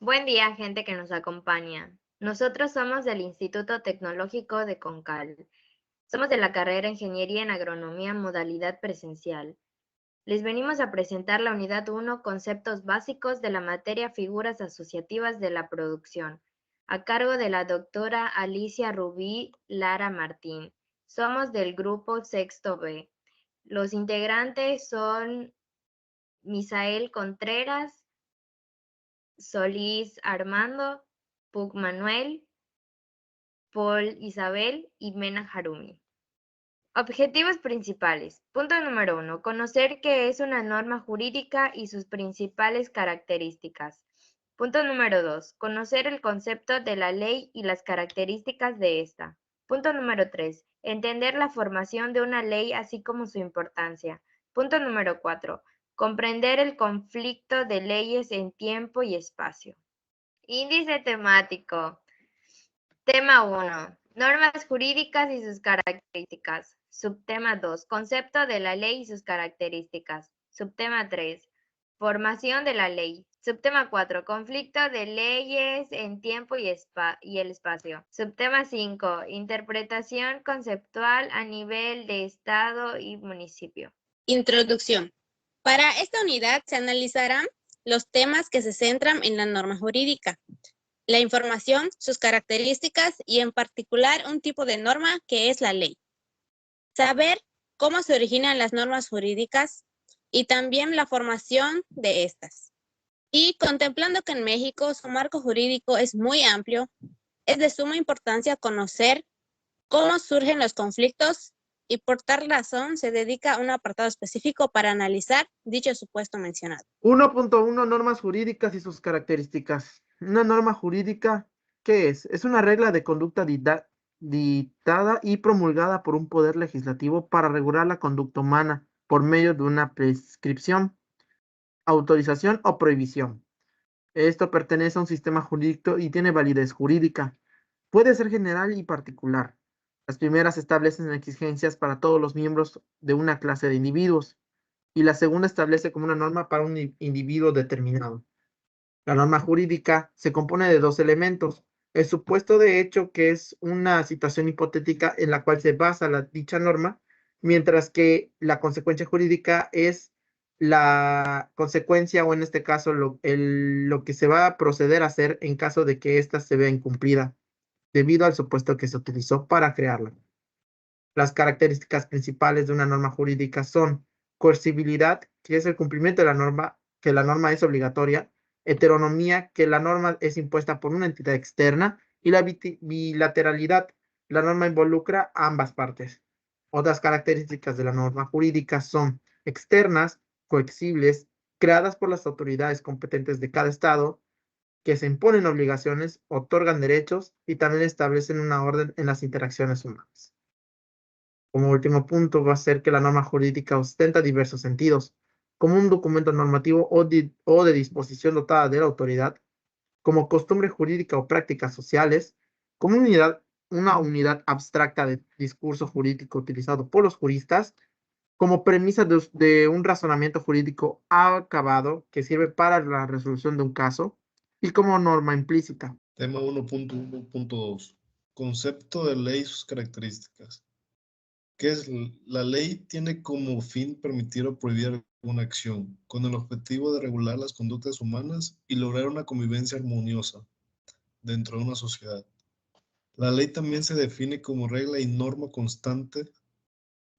Buen día, gente que nos acompaña. Nosotros somos del Instituto Tecnológico de Concal. Somos de la carrera Ingeniería en Agronomía modalidad presencial. Les venimos a presentar la unidad 1, conceptos básicos de la materia figuras asociativas de la producción, a cargo de la doctora Alicia Rubí Lara Martín. Somos del grupo Sexto B. Los integrantes son Misael Contreras, Solís Armando, Pug Manuel, Paul Isabel y Mena Harumi. Objetivos principales. Punto número 1. Conocer qué es una norma jurídica y sus principales características. Punto número 2. Conocer el concepto de la ley y las características de esta. Punto número 3. Entender la formación de una ley así como su importancia. Punto número 4. Comprender el conflicto de leyes en tiempo y espacio. Índice temático. Tema 1. Normas jurídicas y sus características. Subtema 2. Concepto de la ley y sus características. Subtema 3. Formación de la ley. Subtema 4. Conflicto de leyes en tiempo y el espacio. Subtema 5. Interpretación conceptual a nivel de Estado y municipio. Introducción. Para esta unidad se analizarán los temas que se centran en la norma jurídica, la información, sus características y en particular un tipo de norma que es la ley. Saber cómo se originan las normas jurídicas y también la formación de estas. Y contemplando que en México su marco jurídico es muy amplio, es de suma importancia conocer cómo surgen los conflictos y por tal razón se dedica un apartado específico para analizar dicho supuesto mencionado. 1.1 Normas jurídicas y sus características. Una norma jurídica, ¿qué es? Es una regla de conducta dictada y promulgada por un poder legislativo para regular la conducta humana por medio de una prescripción, autorización o prohibición. Esto pertenece a un sistema jurídico y tiene validez jurídica. Puede ser general y particular. Las primeras establecen exigencias para todos los miembros de una clase de individuos y la segunda establece como una norma para un individuo determinado. La norma jurídica se compone de dos elementos: el supuesto de hecho, que es una situación hipotética en la cual se basa dicha norma, mientras que la consecuencia jurídica es la consecuencia, o en este caso lo que se va a proceder a hacer en caso de que ésta se vea incumplida, debido al supuesto que se utilizó para crearla. Las características principales de una norma jurídica son coercibilidad, que es el cumplimiento de la norma, que la norma es obligatoria; heteronomía, que la norma es impuesta por una entidad externa; y la bilateralidad, la norma involucra a ambas partes. Otras características de la norma jurídica son externas, coexibles, creadas por las autoridades competentes de cada estado, que se imponen obligaciones, otorgan derechos y también establecen una orden en las interacciones humanas. Como último punto va a ser que la norma jurídica ostenta diversos sentidos, como un documento normativo o de disposición dotada de la autoridad, como costumbre jurídica o prácticas sociales, como una unidad abstracta de discurso jurídico utilizado por los juristas, como premisa de un razonamiento jurídico acabado que sirve para la resolución de un caso, y como norma implícita. Tema 1.1.2. Concepto de ley y sus características. ¿Qué es? La ley tiene como fin permitir o prohibir alguna acción, con el objetivo de regular las conductas humanas y lograr una convivencia armoniosa dentro de una sociedad. La ley también se define como regla y norma constante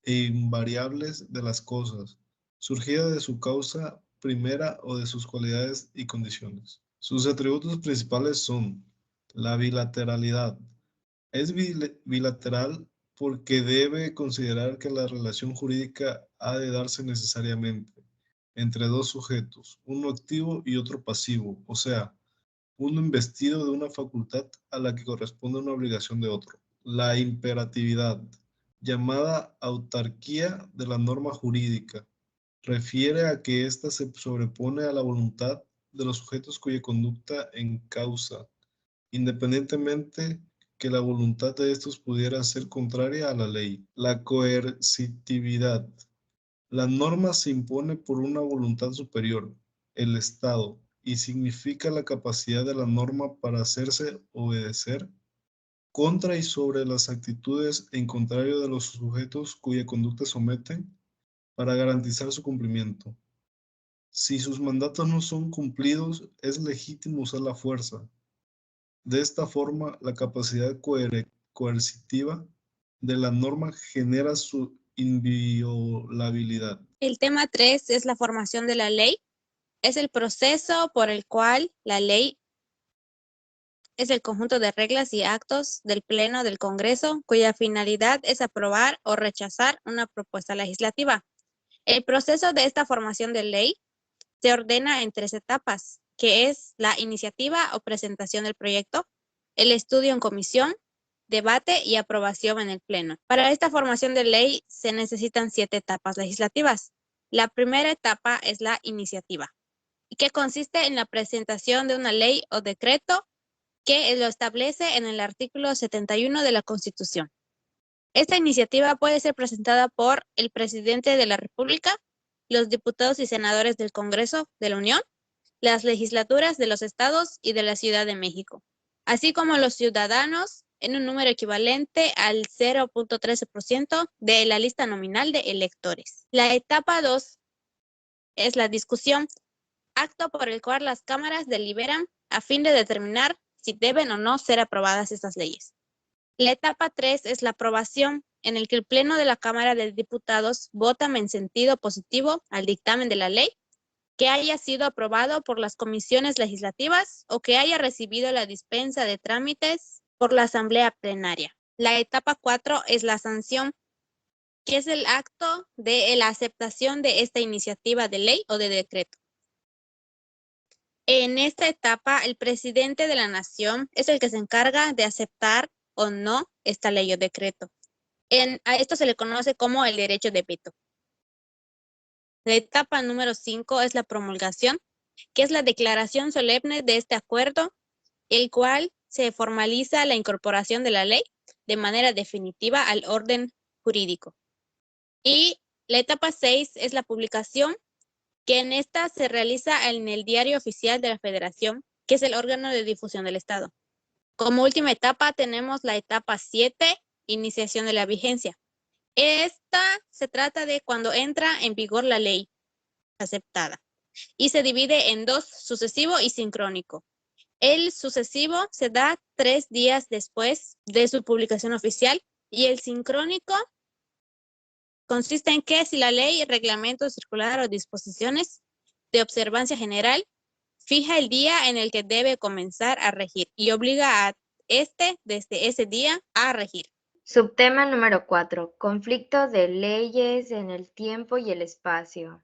e invariables de las cosas, surgida de su causa primera o de sus cualidades y condiciones. Sus atributos principales son la bilateralidad. Es bilateral porque debe considerar que la relación jurídica ha de darse necesariamente entre dos sujetos, uno activo y otro pasivo, o sea, uno investido de una facultad a la que corresponde una obligación de otro. La imperatividad, llamada autarquía de la norma jurídica, refiere a que ésta se sobrepone a la voluntad de los sujetos cuya conducta en causa, independientemente que la voluntad de estos pudiera ser contraria a la ley. La coercitividad. La norma se impone por una voluntad superior, el Estado, y significa la capacidad de la norma para hacerse obedecer contra y sobre las actitudes en contrario de los sujetos cuya conducta someten para garantizar su cumplimiento. Si sus mandatos no son cumplidos, es legítimo usar la fuerza. De esta forma, la capacidad coercitiva de la norma genera su inviolabilidad. El tema 3 es la formación de la ley. Es el proceso por el cual la ley es el conjunto de reglas y actos del Pleno del Congreso cuya finalidad es aprobar o rechazar una propuesta legislativa. El proceso de esta formación de ley se ordena en 3 etapas, que es la iniciativa o presentación del proyecto, el estudio en comisión, debate y aprobación en el Pleno. Para esta formación de ley se necesitan 7 etapas legislativas. La primera etapa es la iniciativa, que consiste en la presentación de una ley o decreto que lo establece en el artículo 71 de la Constitución. Esta iniciativa puede ser presentada por el presidente de la República, los diputados y senadores del Congreso de la Unión, las legislaturas de los estados y de la Ciudad de México, así como los ciudadanos en un número equivalente al 0.13% de la lista nominal de electores. La etapa 2 es la discusión, acto por el cual las cámaras deliberan a fin de determinar si deben o no ser aprobadas estas leyes. La etapa 3 es la aprobación, en el que el Pleno de la Cámara de Diputados vota en sentido positivo al dictamen de la ley que haya sido aprobado por las comisiones legislativas o que haya recibido la dispensa de trámites por la Asamblea Plenaria. La etapa 4 es la sanción, que es el acto de la aceptación de esta iniciativa de ley o de decreto. En esta etapa, el presidente de la Nación es el que se encarga de aceptar o no esta ley o decreto. A esto se le conoce como el derecho de veto. La etapa número 5 es la promulgación, que es la declaración solemne de este acuerdo, el cual se formaliza la incorporación de la ley de manera definitiva al orden jurídico. Y la etapa 6 es la publicación, que en esta se realiza en el Diario Oficial de la Federación, que es el órgano de difusión del Estado. Como última etapa tenemos la etapa 7, iniciación de la vigencia. Esta se trata de cuando entra en vigor la ley aceptada y se divide en 2, sucesivo y sincrónico. El sucesivo se da 3 días después de su publicación oficial y el sincrónico consiste en que si la ley, reglamento circular o disposiciones de observancia general fija el día en el que debe comenzar a regir y obliga a desde ese día a regir. Subtema número 4. Conflicto de leyes en el tiempo y el espacio.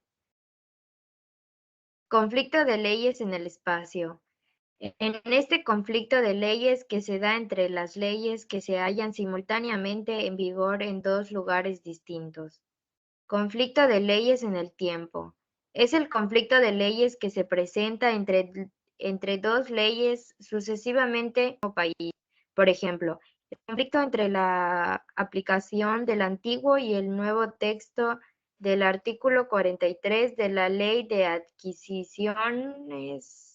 Conflicto de leyes en el espacio. En este conflicto de leyes que se da entre las leyes que se hallan simultáneamente en vigor en 2 lugares distintos. Conflicto de leyes en el tiempo. Es el conflicto de leyes que se presenta entre 2 leyes sucesivamente en un país. Por ejemplo, el conflicto entre la aplicación del antiguo y el nuevo texto del artículo 43 de la Ley de Adquisiciones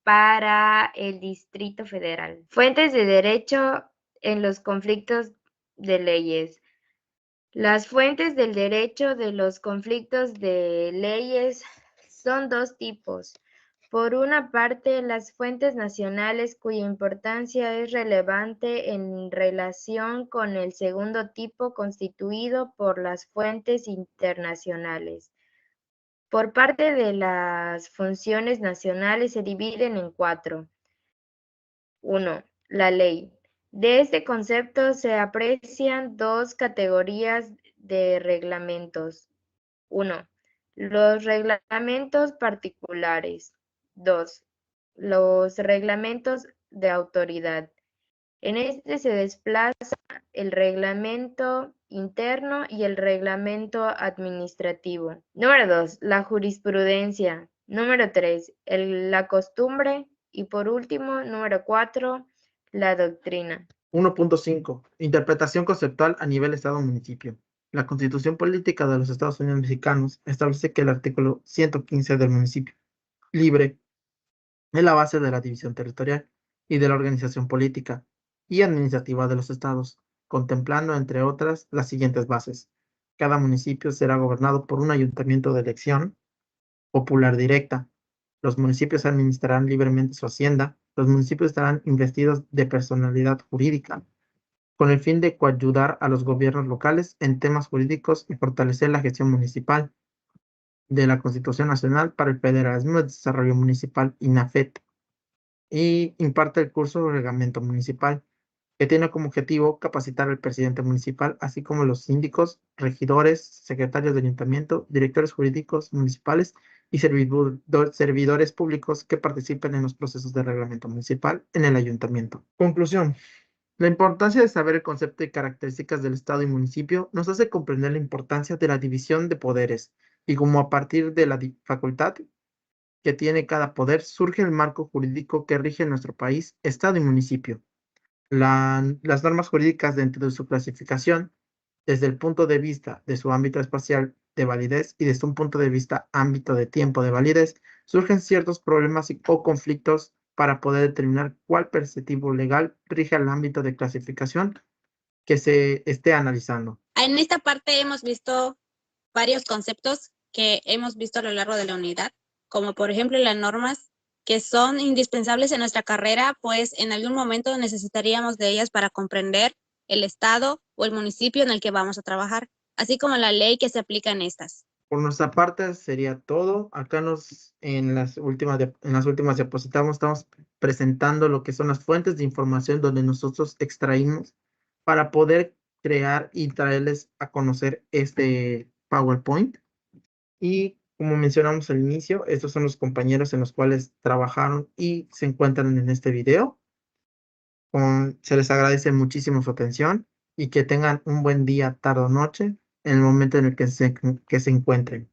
para el Distrito Federal. Fuentes de derecho en los conflictos de leyes. Las fuentes del derecho de los conflictos de leyes son 2 tipos. Por una parte, las fuentes nacionales cuya importancia es relevante en relación con el segundo tipo constituido por las fuentes internacionales. Por parte de las funciones nacionales se dividen en 4. 1. La ley. De este concepto se aprecian 2 categorías de reglamentos. 1. Los reglamentos particulares. 2. Los reglamentos de autoridad. En este se desplaza el reglamento interno y el reglamento administrativo. Número 2. La jurisprudencia. Número 3. La costumbre. Y por último, número 4. La doctrina. 1.5. Interpretación conceptual a nivel Estado-Municipio. La Constitución Política de los Estados Unidos Mexicanos establece que el artículo 115 del municipio libre Es la base de la división territorial y de la organización política y administrativa de los estados, contemplando, entre otras, las siguientes bases. Cada municipio será gobernado por un ayuntamiento de elección popular directa. Los municipios administrarán libremente su hacienda. Los municipios estarán investidos de personalidad jurídica, con el fin de coayudar a los gobiernos locales en temas jurídicos y fortalecer la gestión municipal de la Constitución Nacional para el Federalismo de Desarrollo Municipal, INAFET, y imparte el curso de Reglamento Municipal, que tiene como objetivo capacitar al presidente municipal, así como los síndicos, regidores, secretarios de ayuntamiento, directores jurídicos municipales y servidores públicos que participen en los procesos de reglamento municipal en el ayuntamiento. Conclusión. La importancia de saber el concepto y características del Estado y municipio nos hace comprender la importancia de la división de poderes y cómo a partir de la facultad que tiene cada poder surge el marco jurídico que rige nuestro país, Estado y municipio. Las normas jurídicas dentro de su clasificación, desde el punto de vista de su ámbito espacial de validez y desde un punto de vista ámbito de tiempo de validez, surgen ciertos problemas o conflictos para poder determinar cuál perceptivo legal rige el ámbito de clasificación que se esté analizando. En esta parte hemos visto varios conceptos que hemos visto a lo largo de la unidad, como por ejemplo las normas que son indispensables en nuestra carrera, pues en algún momento necesitaríamos de ellas para comprender el estado o el municipio en el que vamos a trabajar, así como la ley que se aplica en estas. Por nuestra parte sería todo. Acá en las últimas diapositivas estamos presentando lo que son las fuentes de información donde nosotros extraímos para poder crear y traerles a conocer este PowerPoint. Y como mencionamos al inicio, estos son los compañeros en los cuales trabajaron y se encuentran en este video. Se les agradece muchísimo su atención y que tengan un buen día, tarde o noche en el momento en el que se encuentren.